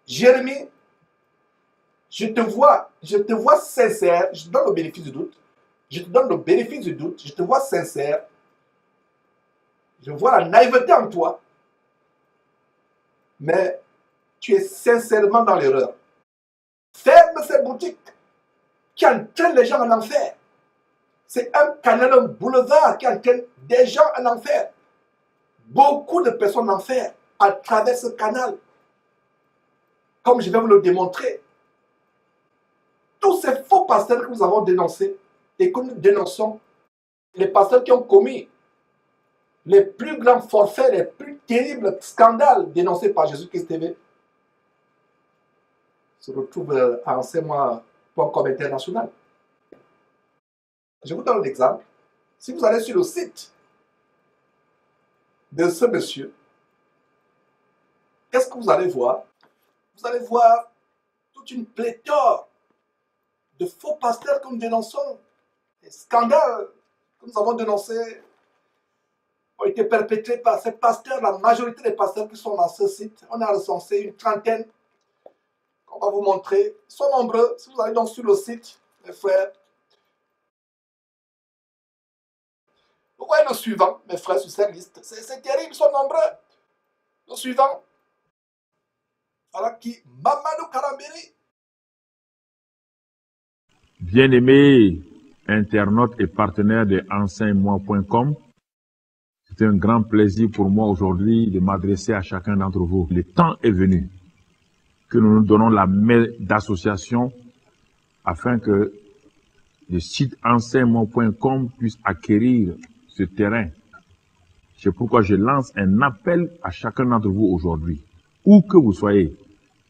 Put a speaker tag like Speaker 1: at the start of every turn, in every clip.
Speaker 1: Jérémie, je te vois sincère, je te donne le bénéfice du doute. Je te donne le bénéfice du doute, je te vois sincère. Je vois la naïveté en toi. Mais tu es sincèrement dans l'erreur. Ferme ces boutiques qui entraînent les gens en enfer. C'est un canal, un boulevard qui entraîne des gens en enfer. Beaucoup de personnes en enfer à travers ce canal. Comme je vais vous le démontrer. Tous ces faux pasteurs que nous avons dénoncés et que nous dénonçons, les pasteurs qui ont commis les plus grands forfaits, les plus terribles scandales dénoncés par Jésus-Christ TV, se retrouvent à enseignement.com international. Je vous donne un exemple. Si vous allez sur le site de ce monsieur, qu'est-ce que vous allez voir? Vous allez voir toute une pléthore de faux pasteurs que nous dénonçons, des scandales que nous avons dénoncés ont été perpétrés par ces pasteurs. La majorité des pasteurs qui sont dans ce site, on a recensé une trentaine. On va vous montrer. Ils sont nombreux. Si vous allez donc sur le site, mes frères, vous voyez le suivant, mes frères, sur cette liste. C'est terrible, ils sont nombreux. Le suivant, voilà qui, Mamadou Karambiri.
Speaker 2: Bien-aimés internautes et partenaires de enseigne-moi.com, c'est un grand plaisir pour moi aujourd'hui de m'adresser à chacun d'entre vous. Le temps est venu que nous nous donnons la main d'association afin que le site enseigne-moi.com puisse acquérir ce terrain. C'est pourquoi je lance un appel à chacun d'entre vous aujourd'hui. Où que vous soyez,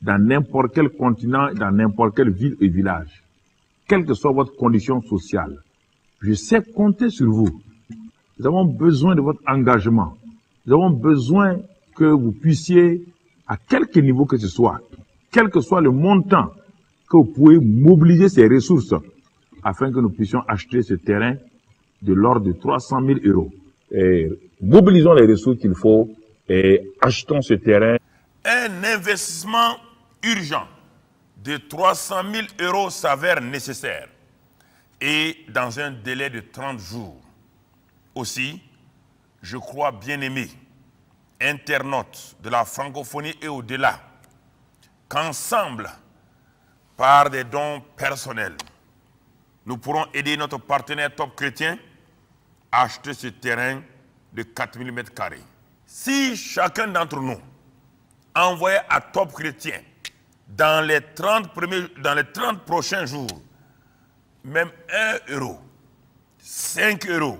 Speaker 2: dans n'importe quel continent, dans n'importe quelle ville et village, quelle que soit votre condition sociale, je sais compter sur vous. Nous avons besoin de votre engagement. Nous avons besoin que vous puissiez, à quelque niveau que ce soit, quel que soit le montant, que vous pouvez mobiliser ces ressources afin que nous puissions acheter ce terrain de l'ordre de 300 000 euros. Et mobilisons les ressources qu'il faut et achetons ce terrain.
Speaker 3: Un investissement urgent de 300 000 euros s'avère nécessaire et dans un délai de 30 jours. Aussi, je crois bien aimés, internautes de la francophonie et au-delà, qu'ensemble, par des dons personnels, nous pourrons aider notre partenaire Top Chrétien à acheter ce terrain de 4000 m². Si chacun d'entre nous envoyait à Top Chrétien dans les 30 prochains jours, même 1 euro, 5 euros,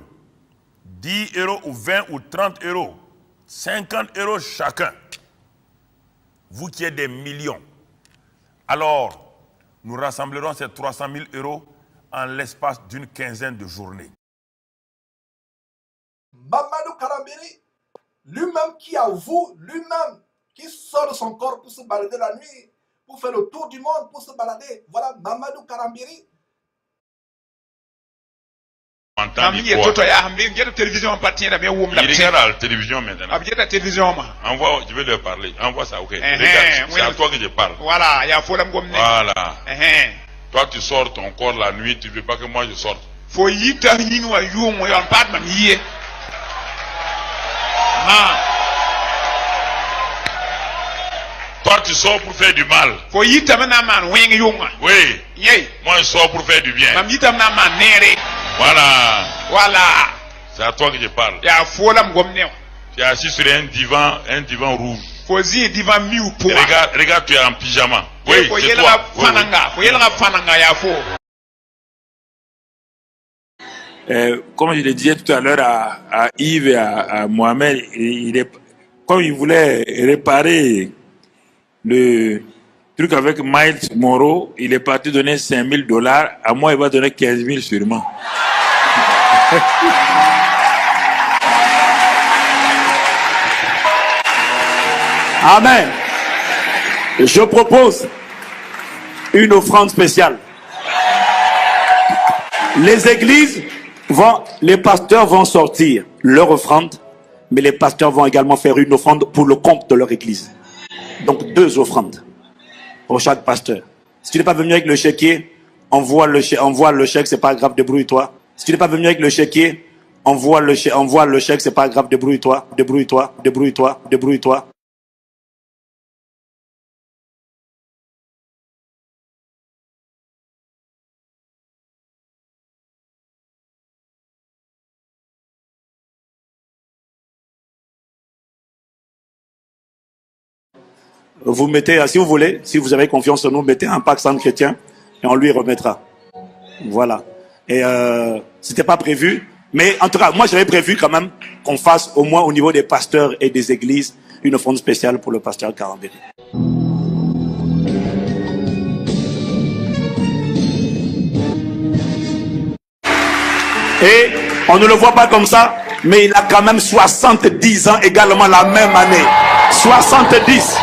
Speaker 3: 10 euros ou 20 ou 30 euros, 50 euros chacun, vous qui êtes des millions, alors nous rassemblerons ces 300 000 euros en l'espace d'une quinzaine de journées.
Speaker 1: Mamadou Karambiri, lui-même qui avoue, lui-même qui sort de son corps pour se balader la nuit, pour faire le tour du monde, pour se balader. Voilà Mamadou Karambiri.
Speaker 4: Il regarde la télévision maintenant. Envoie, je vais leur parler. Envoie ça, ok. Regarde, c'est à toi que je parle. Voilà, il y a Voilà. Toi, tu sors ton corps la nuit, tu ne veux pas que moi je sorte. Toi, tu sors pour faire du mal. Oui. Moi, je sors pour faire du bien. Voilà. C'est à toi que je parle. Tu es assis sur un divan rouge. Regarde, tu es en pyjama. Oui, c'est toi.
Speaker 5: Comme je le disais tout à l'heure à Yves et à Mohamed, comme il voulait réparer le truc avec Miles Moreau, il est parti donner $5,000. À moi, il va donner 15 000 sûrement.
Speaker 6: Amen. Je propose une offrande spéciale. Les églises les pasteurs vont sortir leur offrande, mais les pasteurs vont également faire une offrande pour le compte de leur église. Donc 2 offrandes. pour chaque pasteur. Si tu n'es pas venu avec le chéquier, envoie le chèque, c'est pas grave, débrouille-toi. Si tu n'es pas venu avec le chéquier, envoie le chèque, c'est pas grave, débrouille-toi, débrouille-toi, débrouille-toi, débrouille-toi. Vous mettez, si vous voulez, si vous avez confiance en nous, mettez un pack Centre Chrétien et on lui remettra. Voilà. Et c'était pas prévu, mais en tout cas, moi j'avais prévu quand même qu'on fasse au moins au niveau des pasteurs et des églises une offrande spéciale pour le pasteur Karambéry. Et on ne le voit pas comme ça, mais il a quand même 70 ans également la même année. 70.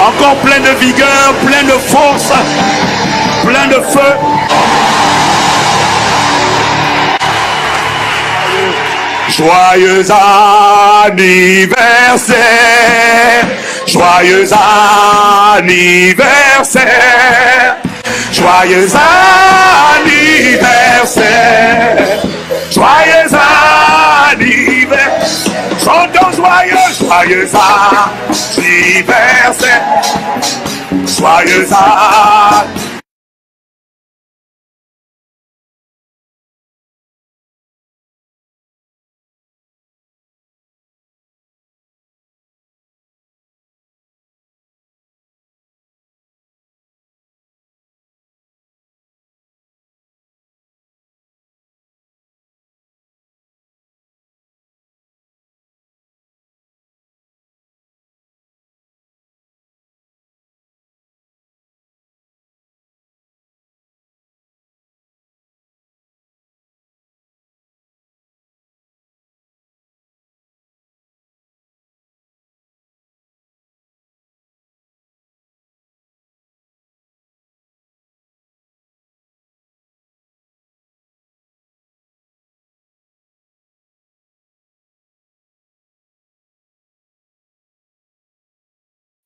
Speaker 6: Encore plein de vigueur, plein de force, plein de feu. Joyeux anniversaire, joyeux anniversaire, joyeux anniversaire, joyeux anniversaire. Chantons joyeux, joyeux anniversaire, joyeux anniversaire.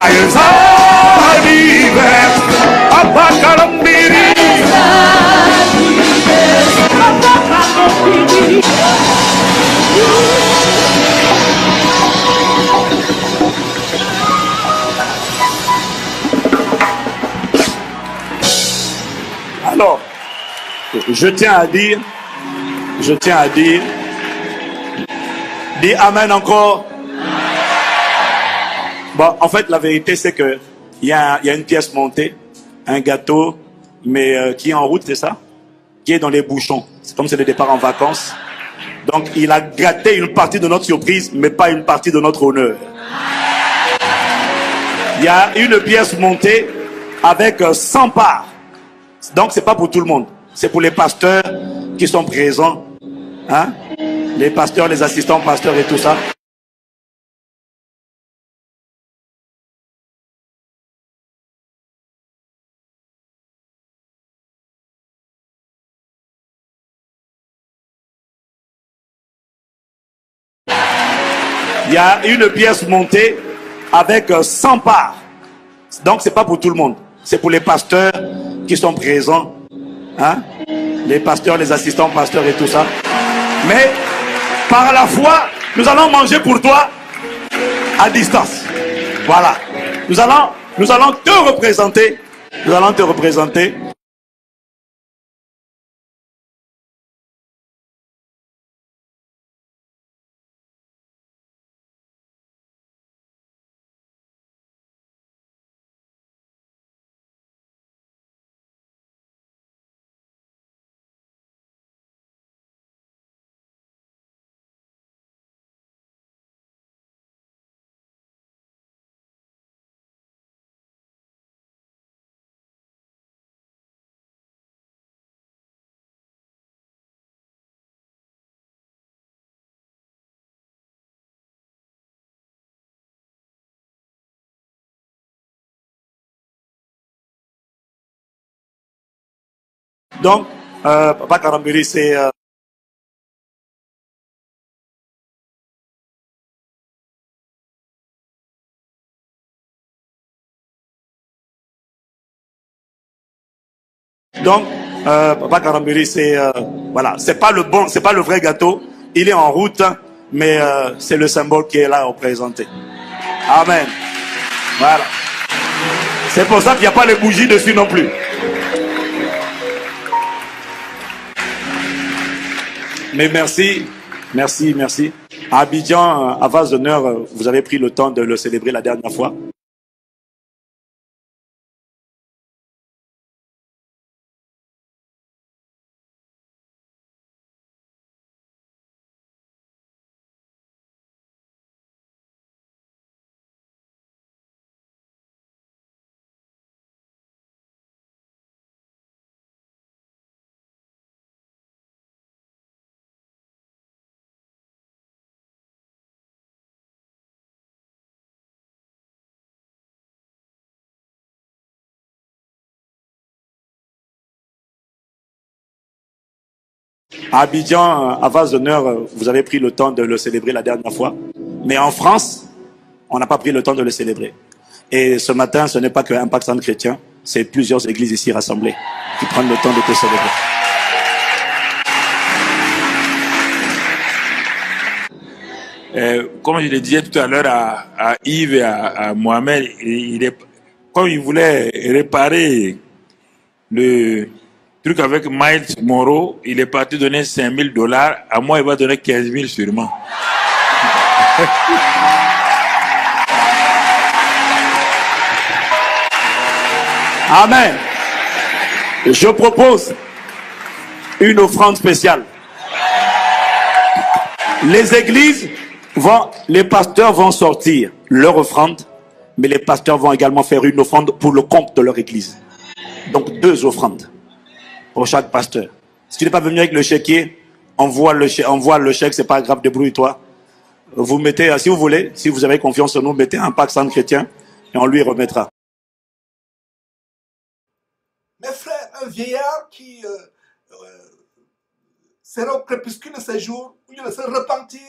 Speaker 6: Joyeux anniversaire, Papa Karambéry. Alors, je tiens à dire, dis Amen encore. Bon, en fait, la vérité, c'est que il y a une pièce montée, un gâteau, mais qui est en route, c'est ça? Qui est dans les bouchons. C'est comme c'est le départ en vacances. Donc, il a gâté une partie de notre surprise, mais pas une partie de notre honneur. Il y a une pièce montée avec 100 parts. Donc, c'est pas pour tout le monde. C'est pour les pasteurs qui sont présents. Hein? Les pasteurs, les assistants pasteurs et tout ça. Il y a une pièce montée avec 100 parts. Donc, c'est pas pour tout le monde. C'est pour les pasteurs qui sont présents. Hein? Les pasteurs, les assistants pasteurs et tout ça. Mais, par la foi, nous allons manger pour toi à distance. Voilà. Nous allons te représenter. Nous allons te représenter. Donc, Papa Karambéry, c'est Donc, Papa Karambiri, c'est voilà, c'est pas le bon, c'est pas le vrai gâteau. Il est en route, mais c'est le symbole qui est là représenté. Amen. Voilà. C'est pour ça qu'il n'y a pas les bougies dessus non plus. Mais merci, merci, merci. À Abidjan, à vase d'honneur, vous avez pris le temps de le célébrer la dernière fois. À Abidjan, à vase d'honneur, vous avez pris le temps de le célébrer la dernière fois. Mais en France, on n'a pas pris le temps de le célébrer. Et ce matin, ce n'est pas qu'un Impact Centre Chrétien, c'est plusieurs églises ici rassemblées qui prennent le temps de te célébrer.
Speaker 5: Comme je le disais tout à l'heure à Yves et à Mohamed, comme il voulait réparer le truc avec Miles Moreau, il est parti donner 5 000 $. À moi, il va donner 15 000 sûrement.
Speaker 6: Amen. Je propose une offrande spéciale. Les églises les pasteurs vont sortir leur offrande, mais les pasteurs vont également faire une offrande pour le compte de leur église. Donc 2 offrandes pour chaque pasteur. Si tu n'es pas venu avec le chéquier, envoie le chèque, c'est pas grave, débrouille-toi. Vous mettez, si vous voulez, si vous avez confiance en nous, mettez un Impact Centre Chrétien et on lui remettra.
Speaker 1: Mes frères, un vieillard qui sera au crépuscule de ses jours, où il ne se repentir,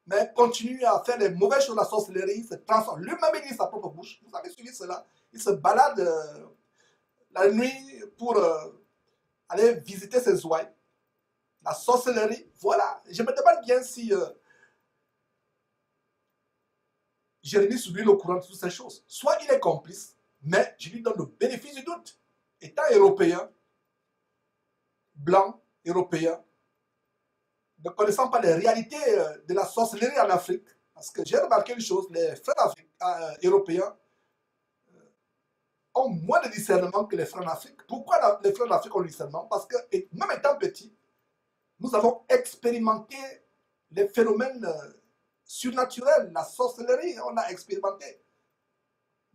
Speaker 1: mais continue à faire les mauvaises choses, la sorcellerie, se transforme. Lui-même, il dit sa propre bouche. Vous avez suivi cela. Il se balade la nuit pour aller visiter ses ouailles. La sorcellerie, voilà. Je me demande bien si Jérémie subit le courant de toutes ces choses. Soit il est complice, mais je lui donne le bénéfice du doute. Étant européen, blanc, européen, ne connaissant pas les réalités de la sorcellerie en Afrique, parce que j'ai remarqué une chose, les frères européens ont moins de discernement que les frères en Afrique. Pourquoi les frères en Afrique ont du discernement? Parce que, même étant petits, nous avons expérimenté les phénomènes surnaturels, la sorcellerie, on a expérimenté.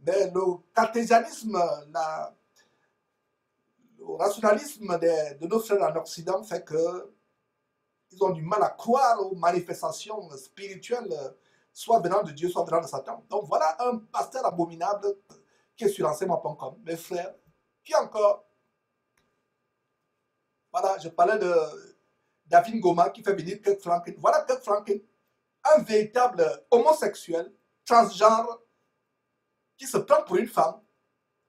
Speaker 1: Mais le cartésianisme, le rationalisme de nos frères en Occident fait que ils ont du mal à croire aux manifestations spirituelles, soit venant de Dieu, soit venant de Satan. Donc voilà un pasteur abominable qui est sur l'enseignement.com. Mes frères, qui encore? Voilà, je parlais de David Ngoma qui fait venir Kirk Franklin. Voilà Kirk Franklin, un véritable homosexuel, transgenre, qui se prend pour une femme.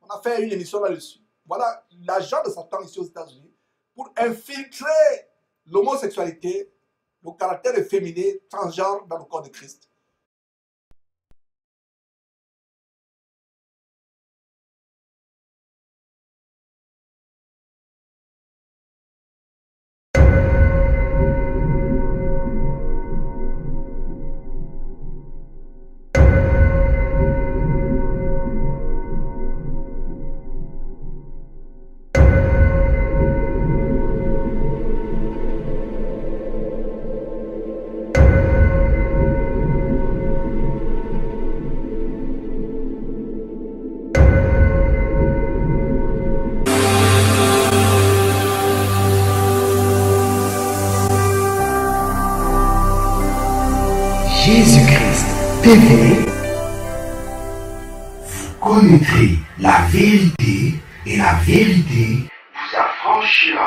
Speaker 1: On a fait une émission là-dessus. Voilà l'agent de Satan ici aux États-Unis pour infiltrer l'homosexualité, le caractère efféminé, transgenre dans le corps de Christ.
Speaker 7: Jésus-Christ TV, vous connaîtrez la vérité et la vérité vous affranchira.